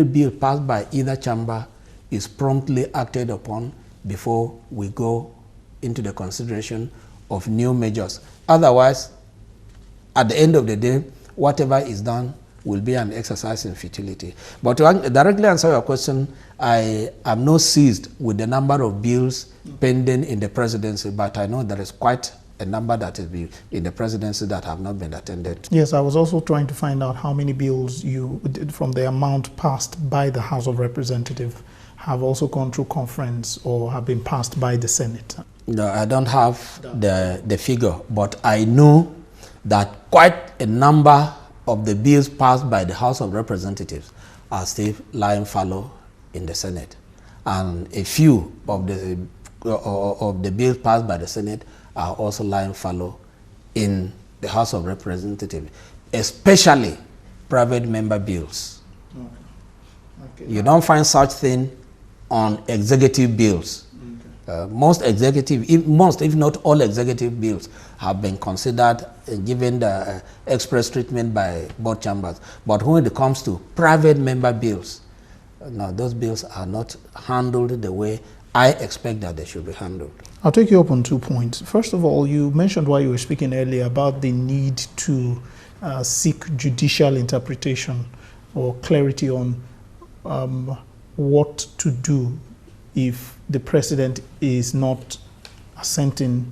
bill passed by either chamber is promptly acted upon before we go into the consideration of new measures. Otherwise, at the end of the day, whatever is done will be an exercise in futility. But to directly answer your question, I am not seized with the number of bills pending in the presidency, but I know there is quite a number that is in the presidency that have not been attended to. Yes, I was also trying to find out how many bills you, from the amount passed by the House of Representatives, have also gone through conference or have been passed by the Senate. No, I don't have the figure, but I know that quite a number of the bills passed by the House of Representatives are still lying fallow in the Senate. And a few of the bills passed by the Senate are also lying fallow in the House of Representatives, especially private member bills. Okay. You don't find such thing on executive bills. Most executive, if not all executive bills have been considered given the express treatment by both chambers. But when it comes to private member bills, no, those bills are not handled the way I expect that they should be handled. I'll take you up on 2 points. First of all, you mentioned while you were speaking earlier about the need to seek judicial interpretation or clarity on what to do if the president is not assenting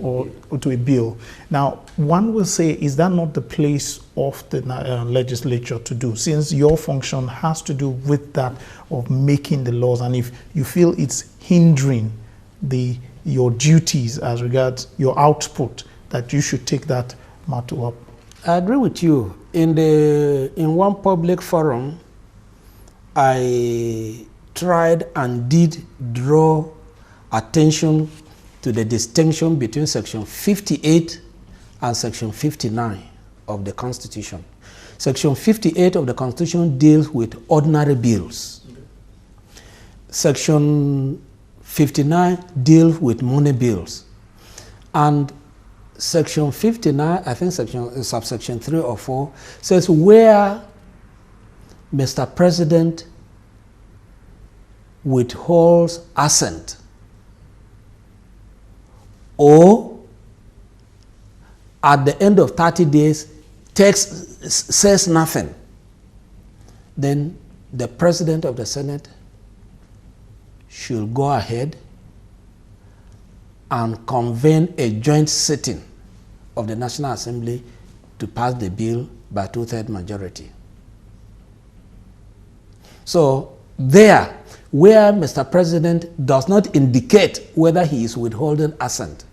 or to a bill. Now, one will say, is that not the place of the legislature to do, since your function has to do with that of making the laws, and if you feel it's hindering your duties as regards your output, that you should take that matter up? I agree with you. In one public forum, I tried and did draw attention to the distinction between Section 58 and Section 59 of the Constitution. Section 58 of the Constitution deals with ordinary bills. Okay. Section 59 deals with money bills. And Section 59, I think subsection 3 or 4, says where Mr. President withholds assent or at the end of 30 days says nothing, then the President of the Senate should go ahead and convene a joint sitting of the National Assembly to pass the bill by 2/3 majority. So there, where Mr. President does not indicate whether he is withholding assent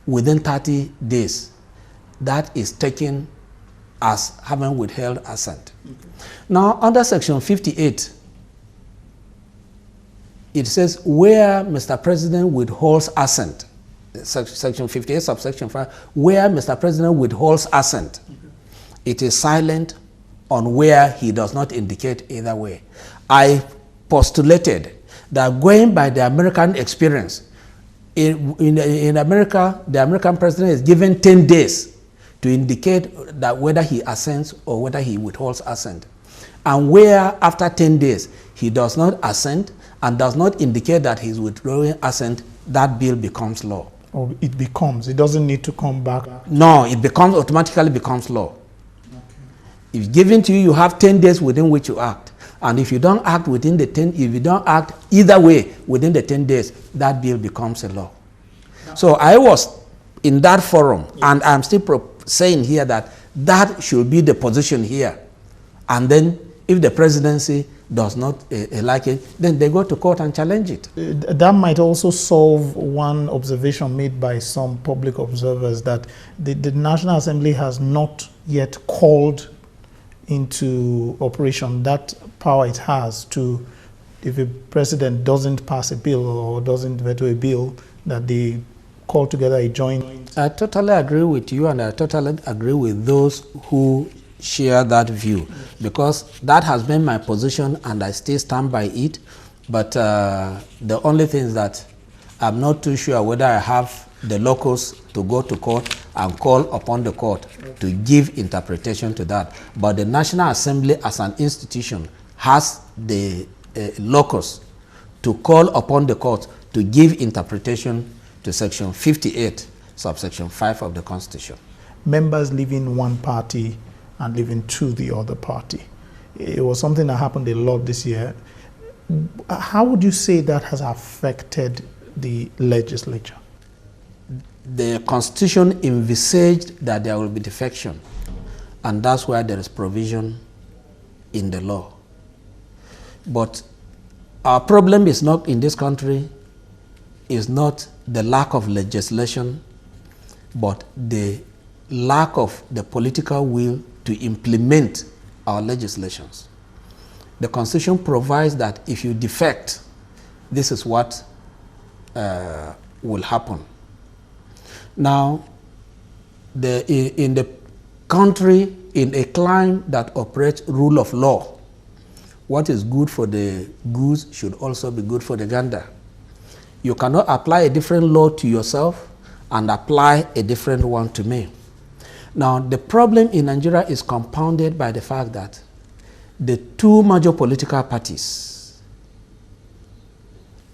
within 30 days, that is taken as having withheld assent. Okay. Now, under Section 58, it says where Mr. President withholds assent, Section 58, subsection 5, where Mr. President withholds assent, okay, it is silent on where he does not indicate either way. I postulated that going by the American experience, in America, the American president is given 10 days to indicate that whether he assents or whether he withholds assent. And where after 10 days he does not assent and does not indicate that he's withdrawing assent, that bill becomes law. Or it doesn't need to come back? No, it automatically becomes law. Okay. If given to you, you have 10 days within which you act. And if you don't act within the 10, if you don't act either way within the 10 days, that bill becomes a law. No. So I was in that forum, yeah, and I'm still saying here that that should be the position here. And then if the presidency does not like it, then they go to court and challenge it. That might also solve one observation made by some public observers, that the National Assembly has not yet called into operation that power it has to, if a president doesn't pass a bill or doesn't veto a bill, that they call together a joint. I totally agree with you, and I totally agree with those who share that view, because that has been my position and I still stand by it. But the only thing is that I'm not too sure whether I have the locus to go to court and call upon the court to give interpretation to that. But the National Assembly as an institution has the locus to call upon the court to give interpretation to Section 58, subsection 5 of the Constitution. Members leaving one party and leaving to the other party. It was something that happened a lot this year. How would you say that has affected the legislature? The Constitution envisaged that there will be defection, and that's why there is provision in the law. But our problem is not in this country, is not the lack of legislation, but the lack of the political will to implement our legislations. The Constitution provides that if you defect, this is what will happen. Now, in the country, in a climate that operates rule of law, what is good for the goose should also be good for the gander. You cannot apply a different law to yourself and apply a different one to me. Now, the problem in Nigeria is compounded by the fact that the two major political parties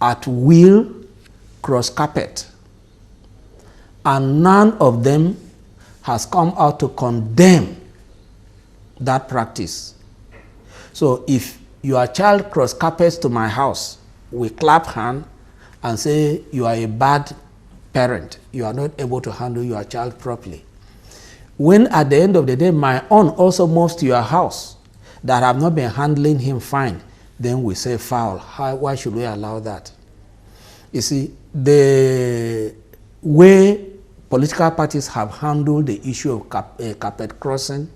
at will cross carpet, and none of them has come out to condemn that practice. So if your child cross carpets to my house, we clap hand and say you are a bad parent, you are not able to handle your child properly. When at the end of the day my own also moves to your house that have not been handling him fine, then we say foul. Why should we allow that? You see, the way political parties have handled the issue of carpet crossing,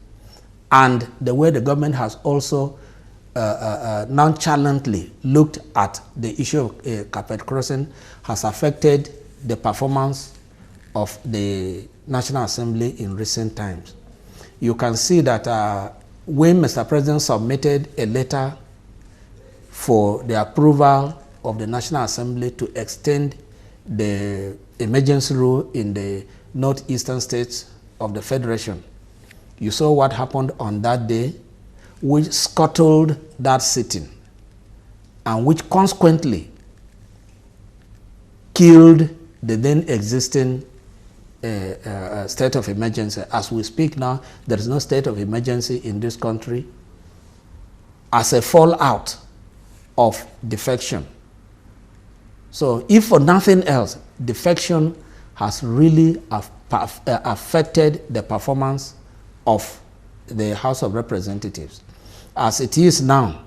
and the way the government has also nonchalantly looked at the issue of carpet crossing has affected the performance of the National Assembly in recent times. You can see that when Mr. President submitted a letter for the approval of the National Assembly to extend the emergency rule in the northeastern states of the Federation, you saw what happened on that day, which scuttled that sitting and which consequently killed the then existing state of emergency. As we speak now, there is no state of emergency in this country as a fallout of defection. So if for nothing else, defection has really affected the performance of the House of Representatives. As it is now,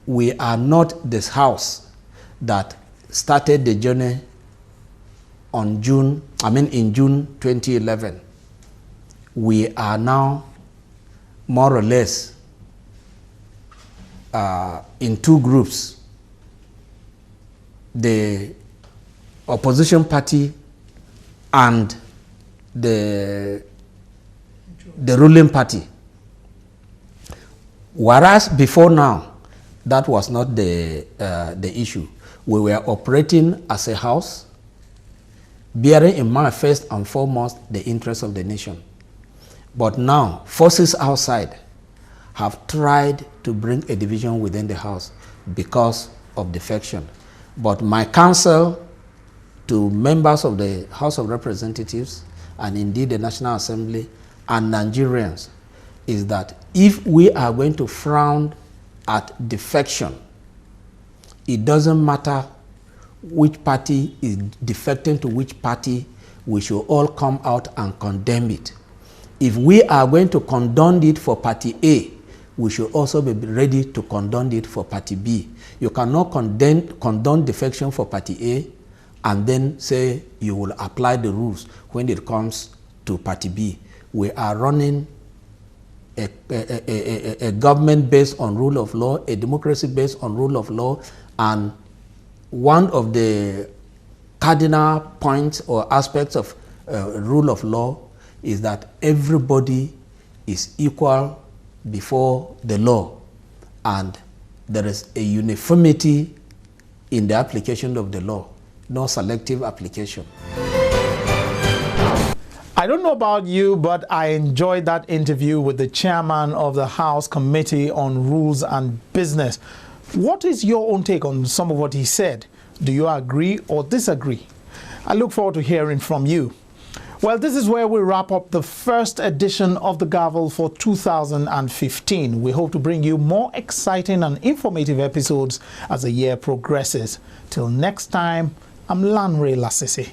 we are not this House that started the journey in June 2011. We are now more or less in two groups. The opposition party and the ruling party. Whereas before now, that was not the issue. We were operating as a house, bearing in mind first and foremost the interests of the nation. But now, forces outside have tried to bring a division within the house because of defection. But my counsel to members of the House of Representatives and indeed the National Assembly and Nigerians is that if we are going to frown at defection, it doesn't matter which party is defecting to which party, we should all come out and condemn it. If we are going to condone it for party A, we should also be ready to condone it for party B. You cannot condone defection for party A and then say you will apply the rules when it comes to party B. We are running a government based on rule of law, a democracy based on rule of law, and one of the cardinal points or aspects of rule of law is that everybody is equal before the law, and there is a uniformity in the application of the law, no selective application. I I don't know about you, but I enjoyed that interview with the chairman of the House Committee on Rules and Business. What is your own take on some of what he said? Do you agree or disagree? I look forward to hearing from you. Well, this is where we wrap up the first edition of the Gavel for 2015. We hope to bring you more exciting and informative episodes as the year progresses. Till next time, I'm Lanre Lasisi.